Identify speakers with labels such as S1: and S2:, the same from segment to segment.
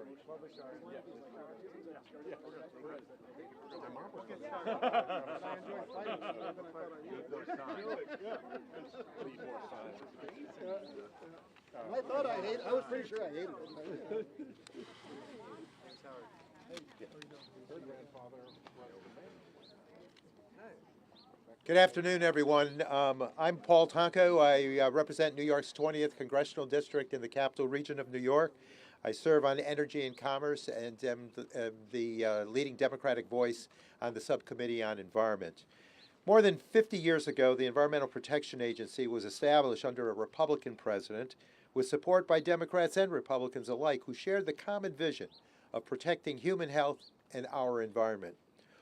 S1: I thought I hated it. I was pretty sure I hated it.
S2: Good afternoon, everyone. I'm Paul Tonko. I represent New York's 20th Congressional District in the Capital Region of New York. I serve on Energy and Commerce and am the leading Democratic voice on the Subcommittee on Environment. More than 50 years ago, the Environmental Protection Agency was established under a Republican president with support by Democrats and Republicans alike who shared the common vision of protecting human health and our environment.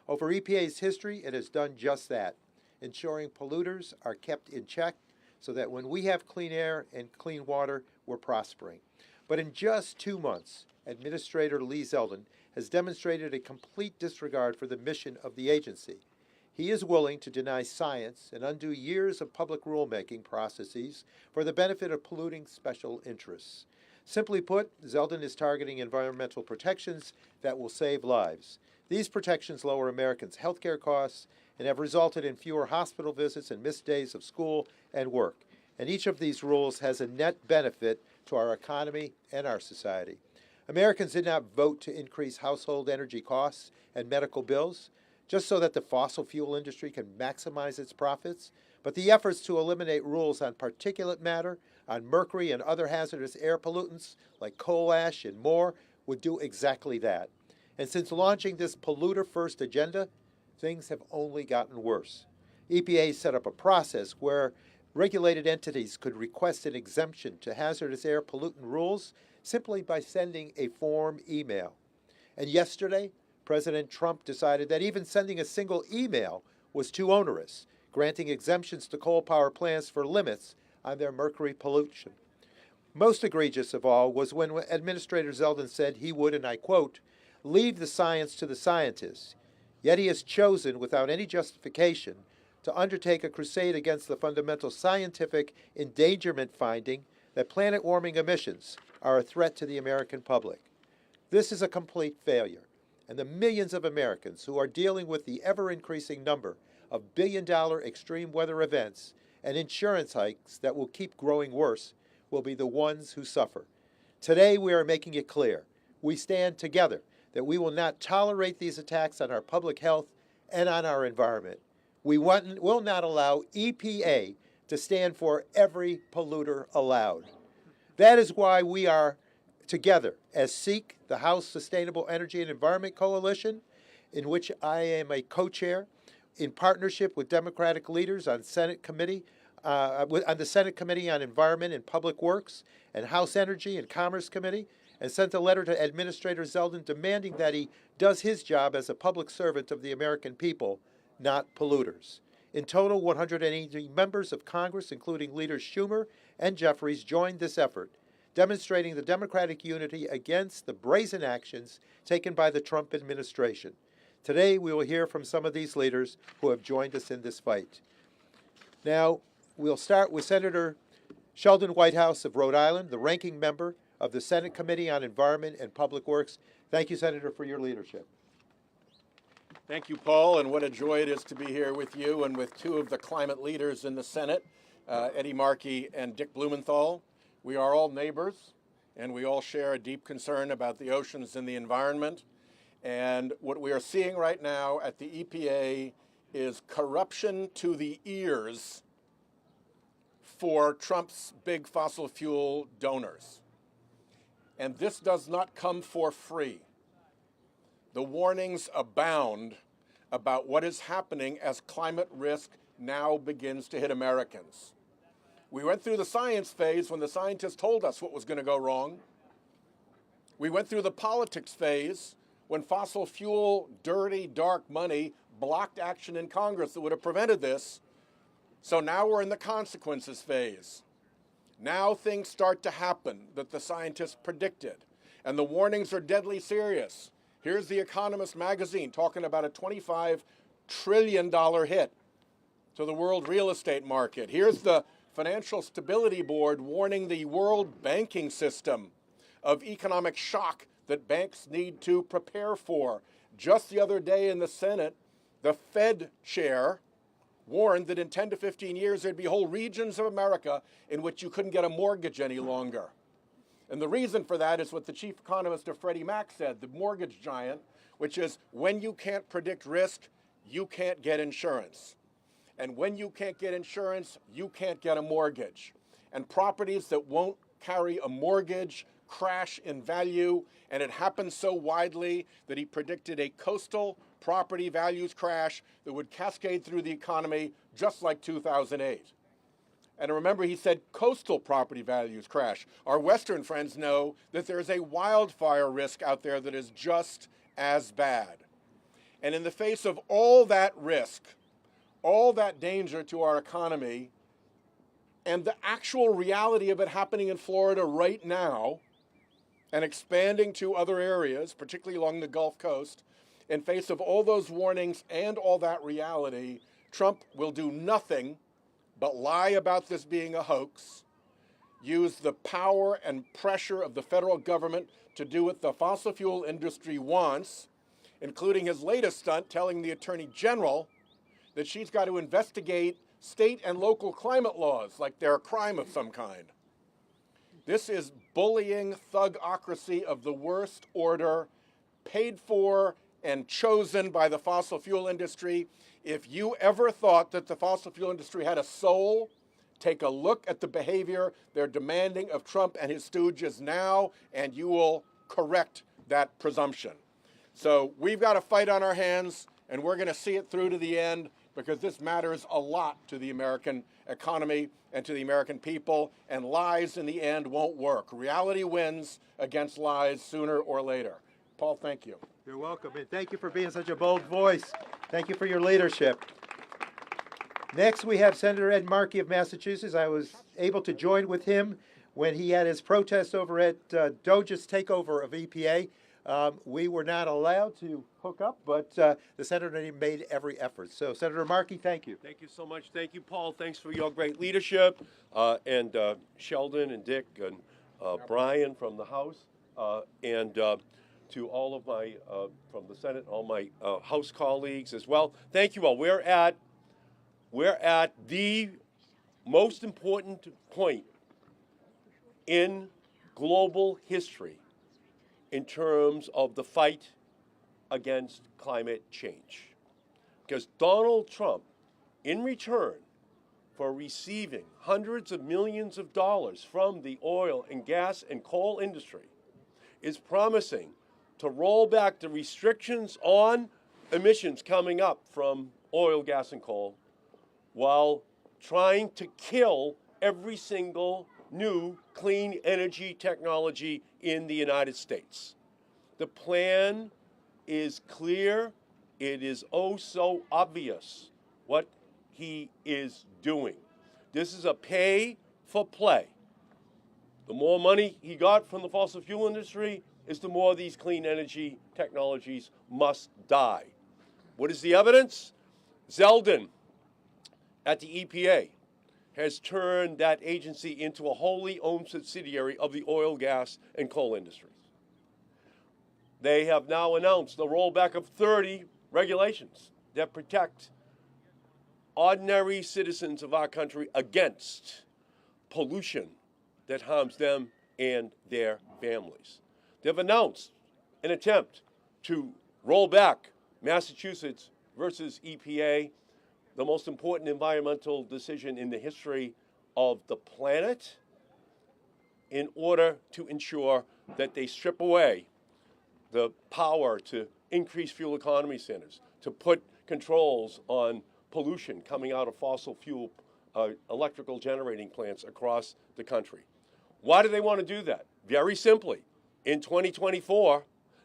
S2: Over EPA's history, it has done just that, ensuring polluters are kept in check so that when we have clean air and clean water, we're prospering. But in just 2 months, Administrator Lee Zeldin has demonstrated a complete disregard for the mission of the agency. He is willing to deny science and undo years of public rulemaking processes for the benefit of polluting special interests. Simply put, Zeldin is targeting environmental protections that will save lives. These protections lower Americans' health care costs and have resulted in fewer hospital visits and missed days of school and work. And each of these rules has a net benefit to our economy and our society. Americans did not vote to increase household energy costs and medical bills just so that the fossil fuel industry can maximize its profits, but the efforts to eliminate rules on particulate matter, on mercury and other hazardous air pollutants like coal ash and more would do exactly that. And since launching this polluter-first agenda, things have only gotten worse. EPA set up a process where regulated entities could request an exemption to hazardous air pollutant rules simply by sending a form email. And yesterday, President Trump decided that even sending a single email was too onerous, granting exemptions to coal power plants for limits on their mercury pollution. Most egregious of all was when Administrator Zeldin said he would, and I quote, leave the science to the scientists. Yet he has chosen, without any justification, to undertake a crusade against the fundamental scientific endangerment finding that planet-warming emissions are a threat to the American public. This is a complete failure, and the millions of Americans who are dealing with the ever-increasing number of billion-dollar extreme weather events and insurance hikes that will keep growing worse will be the ones who suffer. Today, we are making it clear. We stand together that we will not tolerate these attacks on our public health and on our environment. We will not allow EPA to stand for every polluter allowed. That is why we are together as SEEK, the House Sustainable Energy and Environment Coalition, in which I am a co-chair, in partnership with Democratic leaders on the Senate Committee on Environment and Public Works and House Energy and Commerce Committee, and sent a letter to Administrator Zeldin demanding that he does his job as a public servant of the American people, not polluters. In total, 180 members of Congress, including leaders Schumer and Jeffries, joined this effort, demonstrating the Democratic unity against the brazen actions taken by the Trump administration. Today, we will hear from some of these leaders who have joined us in this fight. Now, we'll start with Senator Sheldon Whitehouse of Rhode Island, the ranking member of the Senate Committee on Environment and Public Works. Thank you, Senator, for your leadership.
S3: Thank you, Paul, and what a joy it is to be here with you and with two of the climate leaders in the Senate, Eddie Markey and Dick Blumenthal. We are all neighbors, and we all share a deep concern about the oceans and the environment. And what we are seeing right now at the EPA is corruption to the ears for Trump's big fossil fuel donors. And this does not come for free. The warnings abound about what is happening as climate risk now begins to hit Americans. We went through the science phase when the scientists told us what was going to go wrong. We went through the politics phase when fossil fuel, dirty, dark money blocked action in Congress that would have prevented this. So now we're in the consequences phase. Now things start to happen that the scientists predicted, and the warnings are deadly serious. Here's The Economist magazine talking about a $25 trillion hit to the world real estate market. Here's the Financial Stability Board warning the world banking system of economic shock that banks need to prepare for. Just the other day in the Senate, the Fed chair warned that in 10 to 15 years, there'd be whole regions of America in which you couldn't get a mortgage any longer. And the reason for that is what the chief economist of Freddie Mac said, the mortgage giant, which is when you can't predict risk, you can't get insurance. And when you can't get insurance, you can't get a mortgage. And properties that won't carry a mortgage crash in value, and it happens so widely that he predicted a coastal property values crash that would cascade through the economy just like 2008. And remember, he said coastal property values crash. Our Western friends know that there's a wildfire risk out there that is just as bad. And in the face of all that risk, all that danger to our economy, and the actual reality of it happening in Florida right now, and expanding to other areas, particularly along the Gulf Coast, in face of all those warnings and all that reality, Trump will do nothing but lie about this being a hoax, use the power and pressure of the federal government to do what the fossil fuel industry wants, including his latest stunt telling the Attorney General that she's got to investigate state and local climate laws like they're a crime of some kind. This is bullying thugocracy of the worst order, paid for and chosen by the fossil fuel industry. If you ever thought that the fossil fuel industry had a soul, take a look at the behavior they're demanding of Trump and his stooges now, and you will correct that presumption. So we've got a fight on our hands, and we're going to see it through to the end, because this matters a lot to the American economy and to the American people, and lies in the end won't work. Reality wins against lies sooner or later. Paul, thank you.
S2: You're welcome, and thank you for being such a bold voice. Thank you for your leadership. Next, we have Senator Ed Markey of Massachusetts. I was able to join with him when he had his protest over at DOJ's takeover of EPA. We were not allowed to hook up, but the senator made every effort. So, Senator Markey, thank you.
S4: Thank you so much. Thank you, Paul. Thanks for your great leadership. And Sheldon and Dick and Brian from the House, and to all of my, from the Senate, all my House colleagues as well. Thank you all. We're at the most important point in global history in terms of the fight against climate change. Because Donald Trump, in return for receiving hundreds of millions of dollars from the oil and gas and coal industry, is promising to roll back the restrictions on emissions coming up from oil, gas, and coal, while trying to kill every single new clean energy technology in the United States. The plan is clear. It is oh so obvious what he is doing. This is a pay for play. The more money he got from the fossil fuel industry is the more these clean energy technologies must die. What is the evidence? Zeldin at the EPA has turned that agency into a wholly owned subsidiary of the oil, gas, and coal industries. They have now announced the rollback of 30 regulations that protect ordinary citizens of our country against pollution that harms them and their families. They've announced an attempt to roll back Massachusetts versus EPA, the most important environmental decision in the history of the planet, in order to ensure that they strip away the power to increase fuel economy standards, to put controls on pollution coming out of fossil fuel electrical generating plants across the country. Why do they want to do that? Very simply, in 2024,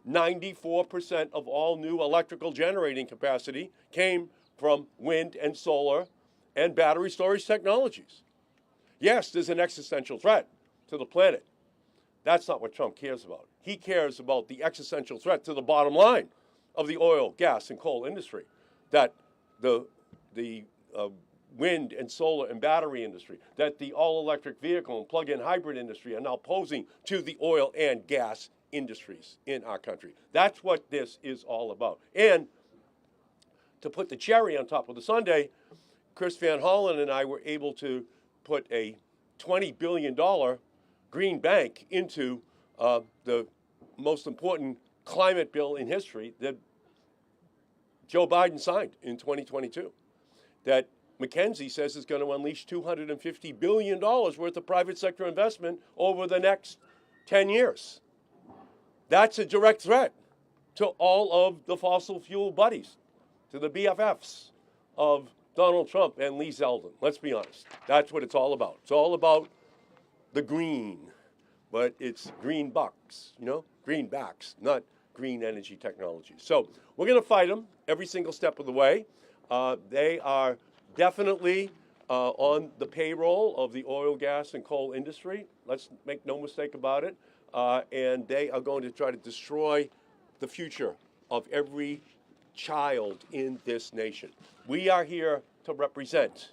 S4: 94% of all new electrical generating capacity came from wind and solar and battery storage technologies. Yes, there's an existential threat to the planet. That's not what Trump cares about. He cares about the existential threat to the bottom line of the oil, gas, and coal industry, that the wind and solar and battery industry, that the all-electric vehicle and plug-in hybrid industry are now posing to the oil and gas industries in our country. That's what this is all about. And to put the cherry on top of the sundae, Chris Van Hollen and I were able to put a $20 billion green bank into the most important climate bill in history that Joe Biden signed in 2022, that McKinsey says is going to unleash $250 billion worth of private sector investment over the next 10 years. That's a direct threat to all of the fossil fuel buddies, to the BFFs of Donald Trump and Lee Zeldin. Let's be honest. That's what it's all about. It's all about the green, but it's green bucks, greenbacks, not green energy technologies. So we're going to fight them every single step of the way. They are definitely on the payroll of the oil, gas, and coal industry. Let's make no mistake about it. And they are going to try to destroy the future of every child in this nation. We are here to represent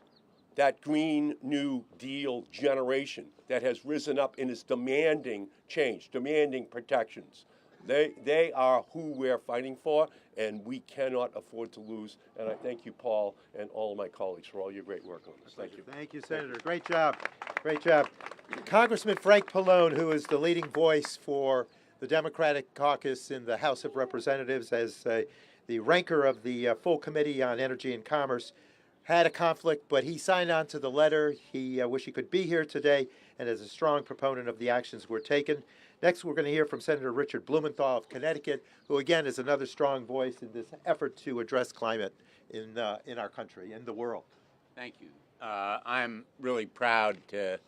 S4: that Green New Deal generation that has risen up and is demanding change, demanding protections. They are who we're fighting for, and we cannot afford to lose. And I thank you, Paul, and all of my colleagues for all your great work on this. Thank you.
S2: Thank you, Senator. Great job. Great job. Congressman Frank Pallone, who is the leading voice for the Democratic caucus in the House of Representatives as the ranker of the full committee on energy and commerce, had a conflict, but he signed on to the letter. He wished he could be here today and is a strong proponent of the actions we're taking. Next, we're going to hear from Senator Richard Blumenthal of Connecticut, who again is another strong voice in this effort to address climate in our country, in the world.
S5: Thank you. I'm really proud to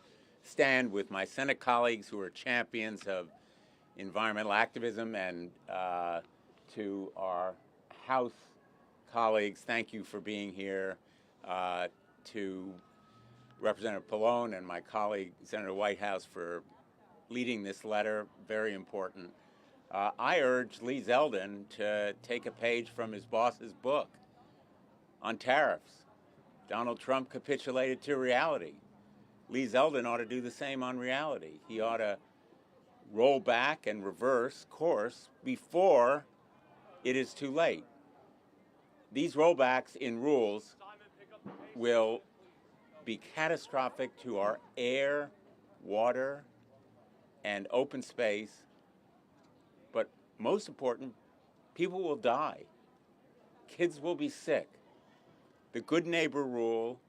S5: stand with my Senate colleagues who are champions of environmental activism, and to our House colleagues, thank you for being here. To Representative Pallone and my colleague, Senator Whitehouse, for leading this letter, very important. I urge Lee Zeldin to take a page from his boss's book on tariffs. Donald Trump capitulated to reality. Lee Zeldin ought to do the same on reality. He ought to roll back and reverse course before it is too late. These rollbacks in rules will be catastrophic to our air, water, and open space, but most important, people will die. Kids will be sick. The good neighbor rule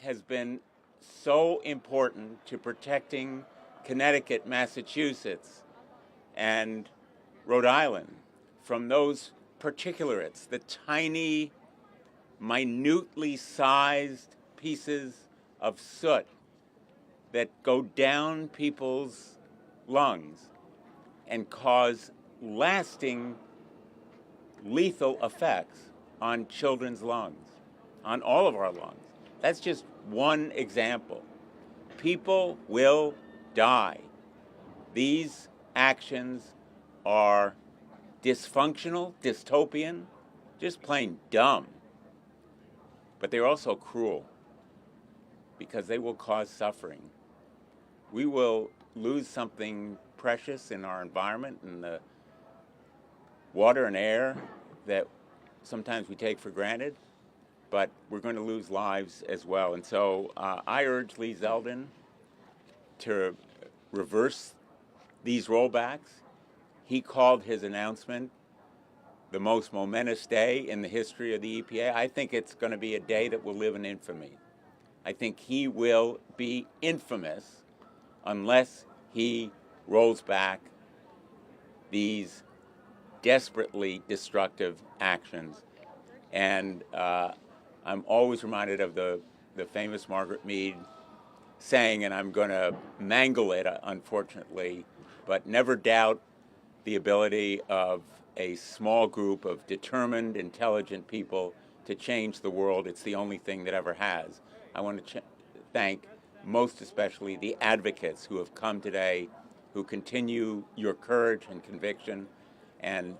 S5: has been so important to protecting Connecticut, Massachusetts, and Rhode Island from those particulates, the tiny, minutely sized pieces of soot that go down people's lungs and cause lasting lethal effects on children's lungs, on all of our lungs. That's just one example. People will die. These actions are dysfunctional, dystopian, just plain dumb. But they're also cruel because they will cause suffering. We will lose something precious in our environment, and the water and air that sometimes we take for granted, but we're going to lose lives as well. And so I urge Lee Zeldin to reverse these rollbacks. He called his announcement the most momentous day in the history of the EPA. I think it's going to be a day that will live in infamy. I think he will be infamous unless he rolls back these desperately destructive actions. And I'm always reminded of the famous Margaret Mead saying, and I'm going to mangle it, unfortunately, but never doubt the ability of a small group of determined, intelligent people to change the world. It's the only thing that ever has. I want to thank most especially the advocates who have come today, who continue your courage and conviction and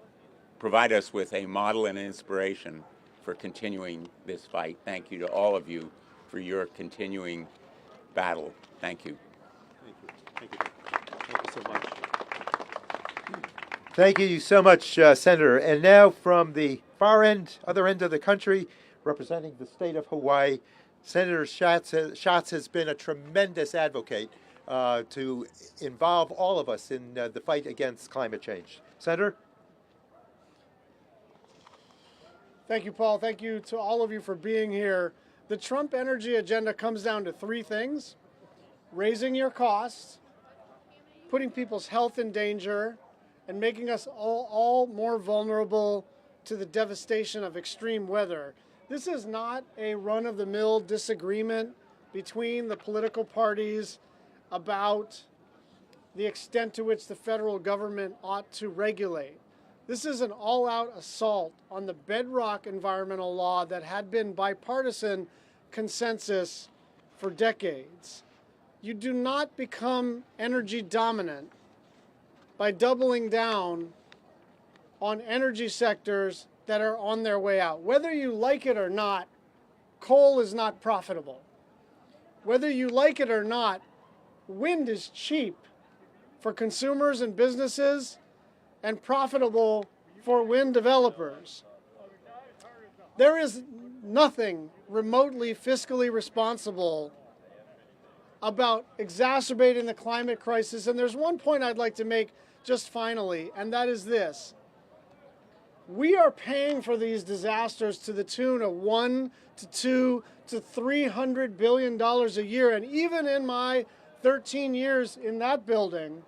S5: provide us with a model and inspiration for continuing this fight. Thank you to all of you for your continuing battle. Thank you.
S4: Thank you. Thank you so much.
S2: Thank you so much, Senator. And now from the other end of the country, representing the state of Hawaii, Senator Schatz has been a tremendous advocate to involve all of us in the fight against climate change. Senator?
S6: Thank you, Paul. Thank you to all of you for being here. The Trump energy agenda comes down to three things: raising your costs, putting people's health in danger, and making us all more vulnerable to the devastation of extreme weather. This is not a run-of-the-mill disagreement between the political parties about the extent to which the federal government ought to regulate. This is an all-out assault on the bedrock environmental law that had been bipartisan consensus for decades. You do not become energy dominant by doubling down on energy sectors that are on their way out. Whether you like it or not, coal is not profitable. Whether you like it or not, wind is cheap for consumers and businesses and profitable for wind developers. There is nothing remotely fiscally responsible about exacerbating the climate crisis. And there's one point I'd like to make just finally, and that is this. We are paying for these disasters to the tune of $1 to $2 to $300 billion a year. And even in my 13 years in that building,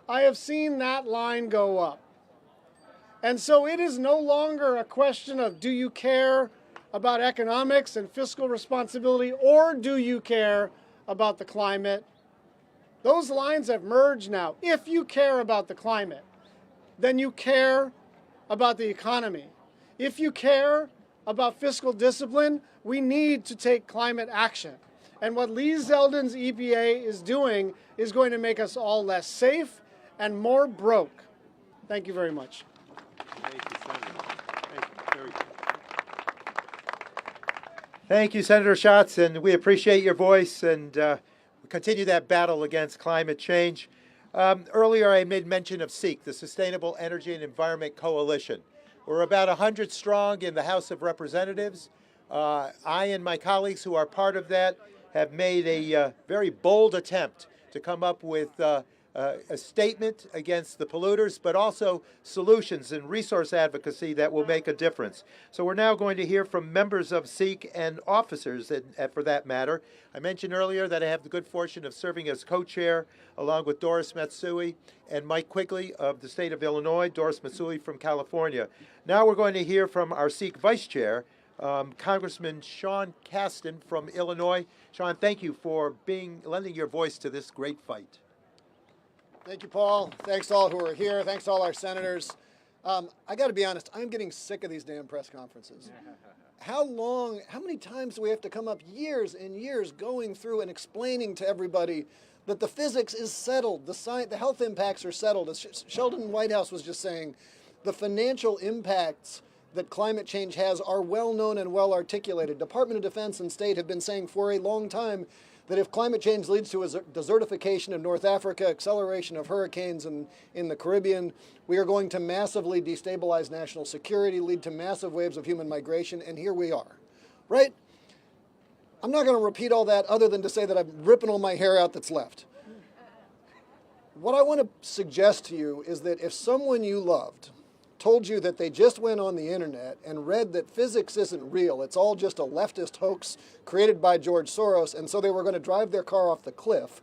S6: I have seen that line go up. And so it is no longer a question of do you care about economics and fiscal responsibility, or do you care about the climate? Those lines have merged now. If you care about the climate, then you care about the economy. If you care about fiscal discipline, we need to take climate action. And what Lee Zeldin's EPA is doing is going to make us all less safe and more broke. Thank you very much.
S4: Thank you, Senator. Thank you. Very good.
S2: Thank you, Senator Schatz, and we appreciate your voice, and we continue that battle against climate change. Earlier, I made mention of SEEK, the Sustainable Energy and Environment Coalition. We're about 100 strong in the House of Representatives. I and my colleagues who are part of that have made a very bold attempt to come up with a statement against the polluters, but also solutions and resource advocacy that will make a difference. So we're now going to hear from members of SEEK and officers for that matter. I mentioned earlier that I have the good fortune of serving as co-chair along with Doris Matsui and Mike Quigley of the state of Illinois, Doris Matsui from California. Now we're going to hear from our SEEK vice chair, Congressman Sean Casten from Illinois. Sean, thank you for lending your voice to this great fight.
S1: Thank you, Paul. Thanks to all who are here. Thanks to all our senators. I got to be honest, I'm getting sick of these damn press conferences. How many times do we have to come up years and years going through and explaining to everybody that the physics is settled, the health impacts are settled? As Sheldon Whitehouse was just saying, the financial impacts that climate change has are well known and well articulated. Department of Defense and State have been saying for a long time that if climate change leads to a desertification of North Africa, acceleration of hurricanes in the Caribbean, we are going to massively destabilize national security, lead to massive waves of human migration, and here we are, right? I'm not going to repeat all that other than to say that I'm ripping all my hair out that's left. What I want to suggest to you is that if someone you loved told you that they just went on the internet and read that physics isn't real, it's all just a leftist hoax created by George Soros, and so they were going to drive their car off the cliff,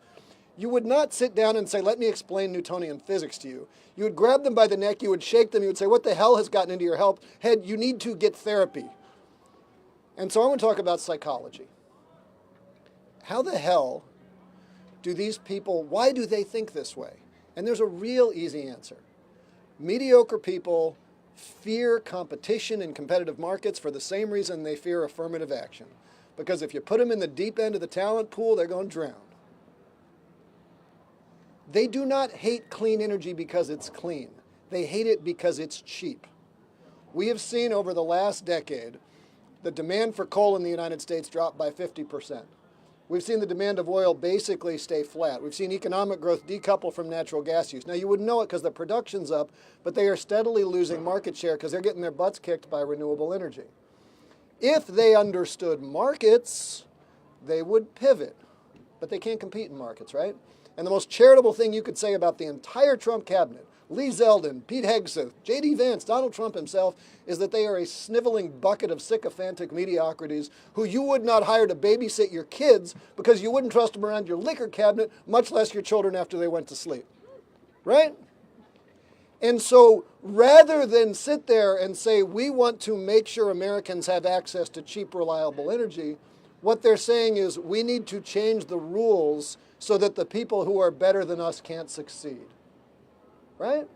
S1: you would not sit down and say, let me explain Newtonian physics to you. You would grab them by the neck, you would shake them, you would say, what the hell has gotten into your head? You need to get therapy. And so I want to talk about psychology. How the hell do these people, why do they think this way? And there's a real easy answer. Mediocre people fear competition in competitive markets for the same reason they fear affirmative action. Because if you put them in the deep end of the talent pool, they're going to drown. They do not hate clean energy because it's clean. They hate it because it's cheap. We have seen over the last decade the demand for coal in the United States drop by 50%. We've seen the demand of oil basically stay flat. We've seen economic growth decouple from natural gas use. Now, you wouldn't know it because the production's up, but they are steadily losing market share because they're getting their butts kicked by renewable energy. If they understood markets, they would pivot. But they can't compete in markets, right? And the most charitable thing you could say about the entire Trump cabinet, Lee Zeldin, Pete Hegseth, J.D. Vance, Donald Trump himself, is that they are a sniveling bucket of sycophantic mediocrities who you would not hire to babysit your kids because you wouldn't trust them around your liquor cabinet, much less your children after they went to sleep. Right? And so rather than sit there and say, we want to make sure Americans have access to cheap, reliable energy, what they're saying is we need to change the rules so that the people who are better than us can't succeed. Right?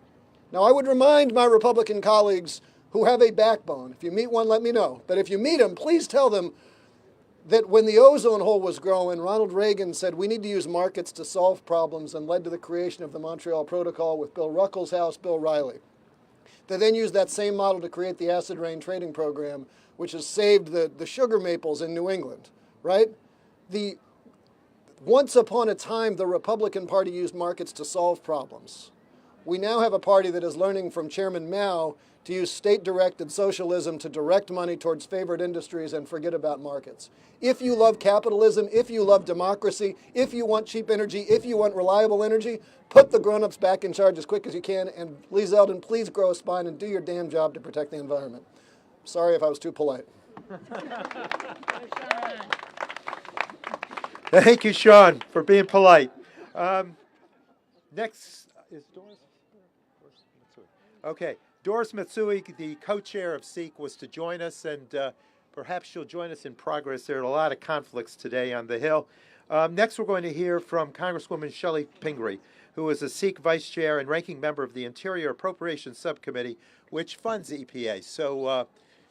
S1: Now, I would remind my Republican colleagues who have a backbone, if you meet one, let me know. But if you meet them, please tell them that when the ozone hole was growing, Ronald Reagan said we need to use markets to solve problems and led to the creation of the Montreal Protocol with Bill Ruckelshaus, Bill Riley. They then used that same model to create the acid rain trading program, which has saved the sugar maples in New England, right? Once upon a time, the Republican Party used markets to solve problems. We now have a party that is learning from Chairman Mao to use state-directed socialism to direct money towards favored industries and forget about markets. If you love capitalism, if you love democracy, if you want cheap energy, if you want reliable energy, put the grown-ups back in charge as quick as you can. And Lee Zeldin, please grow a spine and do your damn job to protect the environment. Sorry if I was too polite.
S2: Thank you, Sean, for being polite. Next is Doris. Okay, Doris Matsui, the co-chair of SEEK, was to join us, and perhaps she'll join us in progress. There are a lot of conflicts today on the Hill. Next, we're going to hear from Congresswoman Shelley Pingree, who is a SEEK vice chair and ranking member of the Interior Appropriations Subcommittee, which funds EPA. So,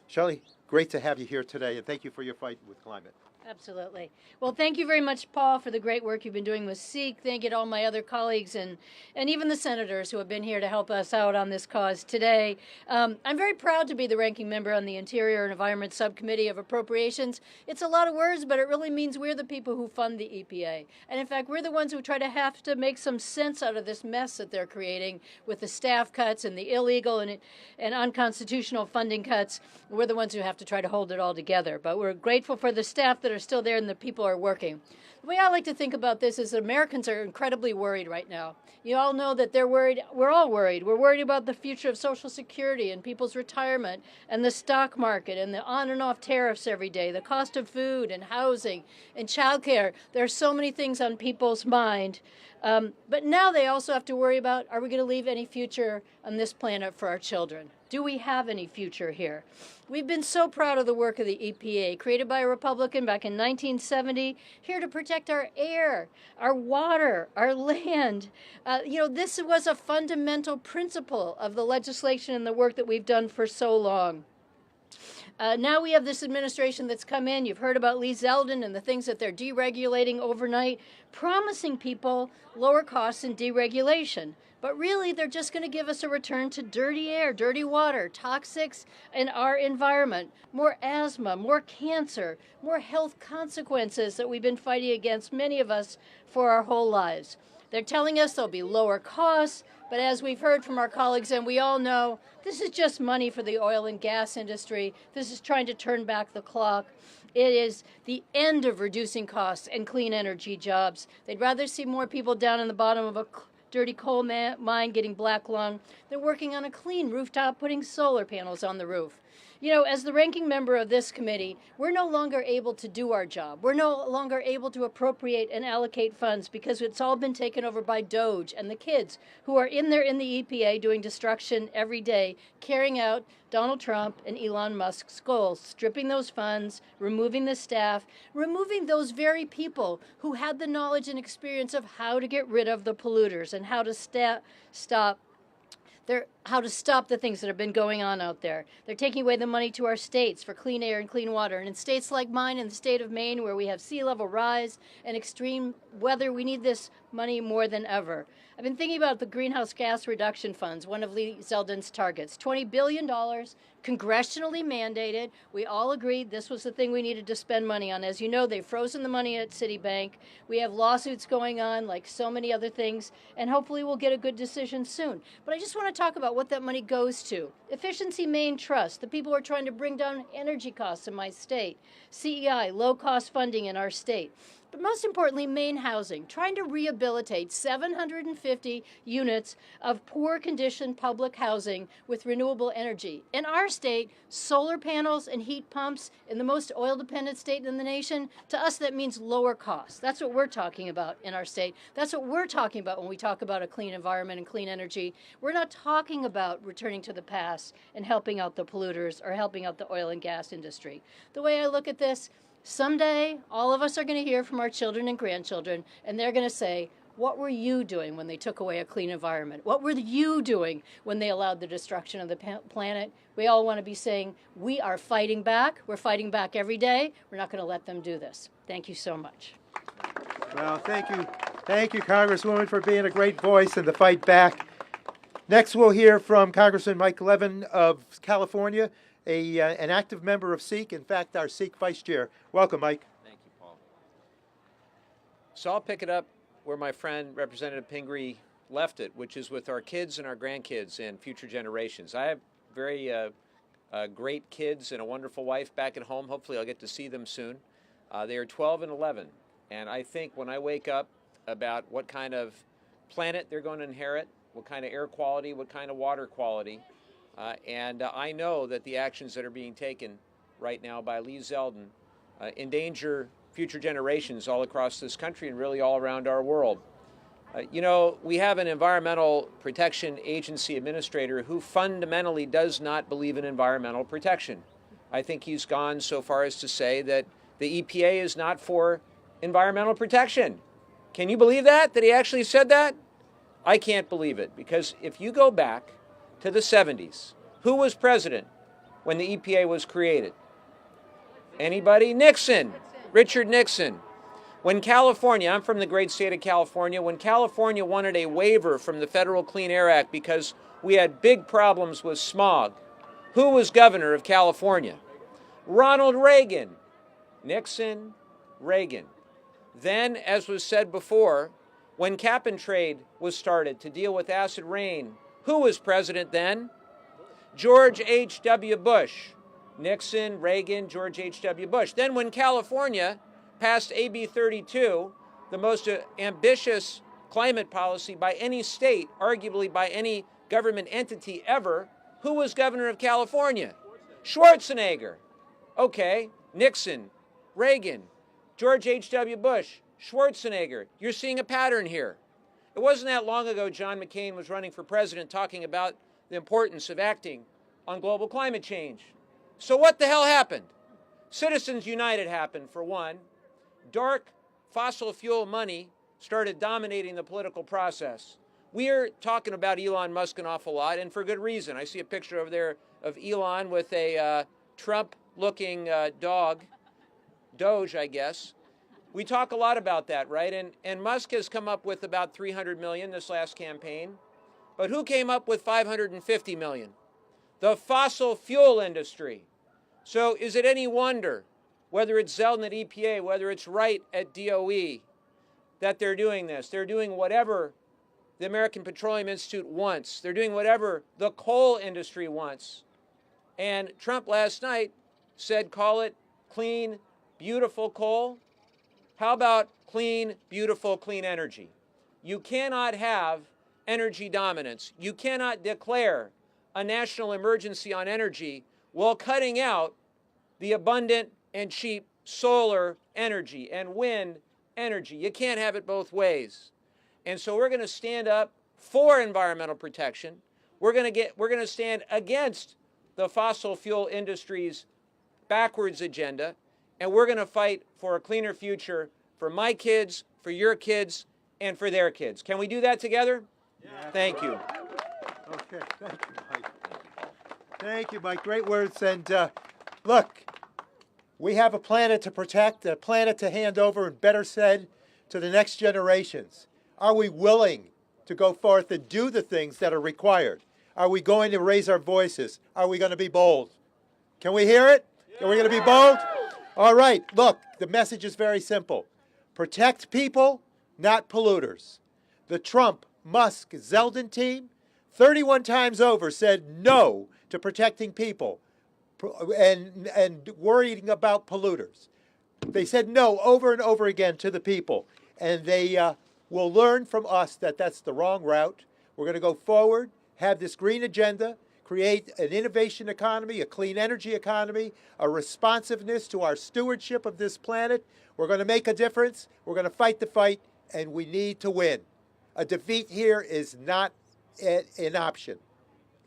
S2: Shelley, great to have you here today, and thank you for your fight with climate.
S7: Absolutely. Well, thank you very much, Paul, for the great work you've been doing with SEEK. Thank you to all my other colleagues and even the senators who have been here to help us out on this cause today. I'm very proud to be the ranking member on the Interior and Environment Subcommittee of Appropriations. It's a lot of words, but it really means we're the people who fund the EPA. And in fact, we're the ones who have to make some sense out of this mess that they're creating with the staff cuts and the illegal and unconstitutional funding cuts. We're the ones who have to try to hold it all together. But we're grateful for the staff that are still there and the people are working. The way I like to think about this is that Americans are incredibly worried right now. You all know that they're worried. We're all worried. We're worried about the future of Social Security and people's retirement and the stock market and the on and off tariffs every day, the cost of food and housing and childcare. There are so many things on people's mind. But now they also have to worry about, are we going to leave any future on this planet for our children? Do we have any future here? We've been so proud of the work of the EPA, created by a Republican back in 1970, here to protect our air, our water, our land. This was a fundamental principle of the legislation and the work that we've done for so long. Now we have this administration that's come in. You've heard about Lee Zeldin and the things that they're deregulating overnight, promising people lower costs and deregulation. But really, they're just going to give us a return to dirty air, dirty water, toxics in our environment, more asthma, more cancer, more health consequences that we've been fighting against, many of us, for our whole lives. They're telling us there'll be lower costs, but as we've heard from our colleagues, and we all know, this is just money for the oil and gas industry. This is trying to turn back the clock. It is the end of reducing costs and clean energy jobs. They'd rather see more people down in the bottom of a dirty coal mine getting black lung. They're working on a clean rooftop, putting solar panels on the roof. As the ranking member of this committee, we're no longer able to do our job. We're no longer able to appropriate and allocate funds because it's all been taken over by DOGE and the kids who are in there in the EPA doing destruction every day, carrying out Donald Trump and Elon Musk's goals, stripping those funds, removing the staff, removing those very people who had the knowledge and experience of how to get rid of the polluters and how to stop the things that have been going on out there. They're taking away the money to our states for clean air and clean water. And in states like mine, in the state of Maine, where we have sea level rise and extreme weather, we need this money more than ever. I've been thinking about the greenhouse gas reduction funds, one of Lee Zeldin's targets. $20 billion, congressionally mandated. We all agreed this was the thing we needed to spend money on. As you know, they've frozen the money at Citibank. We have lawsuits going on, like so many other things, and hopefully we'll get a good decision soon. But I just want to talk about what that money goes to. Efficiency Main Trust, the people who are trying to bring down energy costs in my state. CEI, low-cost funding in our state. But most importantly, Maine Housing, trying to rehabilitate 750 units of poor condition public housing with renewable energy. In our state, solar panels and heat pumps in the most oil-dependent state in the nation, to us that means lower costs. That's what we're talking about in our state. That's what we're talking about when we talk about a clean environment and clean energy. We're not talking about returning to the past and helping out the polluters or helping out the oil and gas industry. The way I look at this, someday, all of us are going to hear from our children and grandchildren, and they're going to say, what were you doing when they took away a clean environment? What were you doing when they allowed the destruction of the planet? We all want to be saying, we are fighting back. We're fighting back every day. We're not going to let them do this. Thank you so much.
S2: Well, thank you. Thank you, Congresswoman, for being a great voice in the fight back. Next, we'll hear from Congressman Mike Levin of California, an active member of SEEK, in fact, our SEEK Vice Chair. Welcome, Mike.
S8: Thank you, Paul. So I'll pick it up where my friend Representative Pingree left it, which is with our kids and our grandkids and future generations. I have very great kids and a wonderful wife back at home. Hopefully I'll get to see them soon. They are 12 and 11, and I think when I wake up about what kind of planet they're going to inherit, what kind of air quality, what kind of water quality, and I know that the actions that are being taken right now by Lee Zeldin endanger future generations all across this country and really all around our world. You know, we have an Environmental Protection Agency administrator who fundamentally does not believe in environmental protection. I think he's gone so far as to say that the EPA is not for environmental protection. Can you believe that he actually said that? I can't believe it, because if you go back to the 70s. Who was president when the EPA was created? Anybody? Nixon. Richard Nixon. When California, I'm from the great state of California, when California wanted a waiver from the Federal Clean Air Act because we had big problems with smog, who was governor of California? Ronald Reagan. Nixon, Reagan. Then, as was said before, when cap and trade was started to deal with acid rain, who was president then? George H.W. Bush. Nixon, Reagan, George H.W. Bush. Then when California passed AB 32, the most ambitious climate policy by any state, arguably by any government entity ever, who was governor of California? Schwarzenegger. Okay, Nixon, Reagan, George H.W. Bush, Schwarzenegger. You're seeing a pattern here. It wasn't that long ago John McCain was running for president talking about the importance of acting on global climate change. So what the hell happened? Citizens United happened, for one. Dark fossil fuel money started dominating the political process. We're talking about Elon Musk an awful lot, and for good reason. I see a picture over there of Elon with a Trump-looking dog, Doge, I guess. We talk a lot about that, right? And Musk has come up with about $300 million this last campaign. But who came up with $550 million? The fossil fuel industry. So is it any wonder, whether it's Zeldin at EPA, whether it's Wright at DOE, that they're doing this? They're doing whatever the American Petroleum Institute wants. They're doing whatever the coal industry wants. And Trump last night said, call it clean, beautiful coal. How about clean, beautiful, clean energy? You cannot have energy dominance. You cannot declare a national emergency on energy while cutting out the abundant and cheap solar energy and wind energy. You can't have it both ways. And so we're going to stand up for environmental protection. We're going to stand against the fossil fuel industry's backwards agenda, and we're going to fight for a cleaner future for my kids, for your kids, and for their kids. Can we do that together? Yeah. Thank you.
S2: Okay, thank you, Mike. Thank you, Mike. Great words. And look, we have a planet to protect, a planet to hand over, and better said, to the next generations. Are we willing to go forth and do the things that are required? Are we going to raise our voices? Are we going to be bold? Can we hear it? Are we going to be bold? All right, look, the message is very simple. Protect people, not polluters. The Trump, Musk, Zeldin team, 31 times over said no to protecting people and worrying about polluters. They said no over and over again to the people. And they will learn from us that that's the wrong route. We're going to go forward, have this green agenda, create an innovation economy, a clean energy economy, a responsiveness to our stewardship of this planet. We're going to make a difference. We're going to fight the fight, and we need to win. A defeat here is not an option.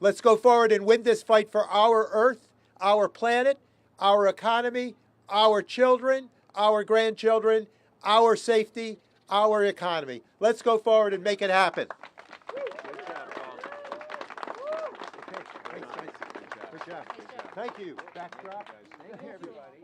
S2: Let's go forward and win this fight for our Earth, our planet, our economy, our children, our grandchildren, our safety, our economy. Let's go forward and make it happen. Good job. Thank you. Backdrop. Thank you, everybody.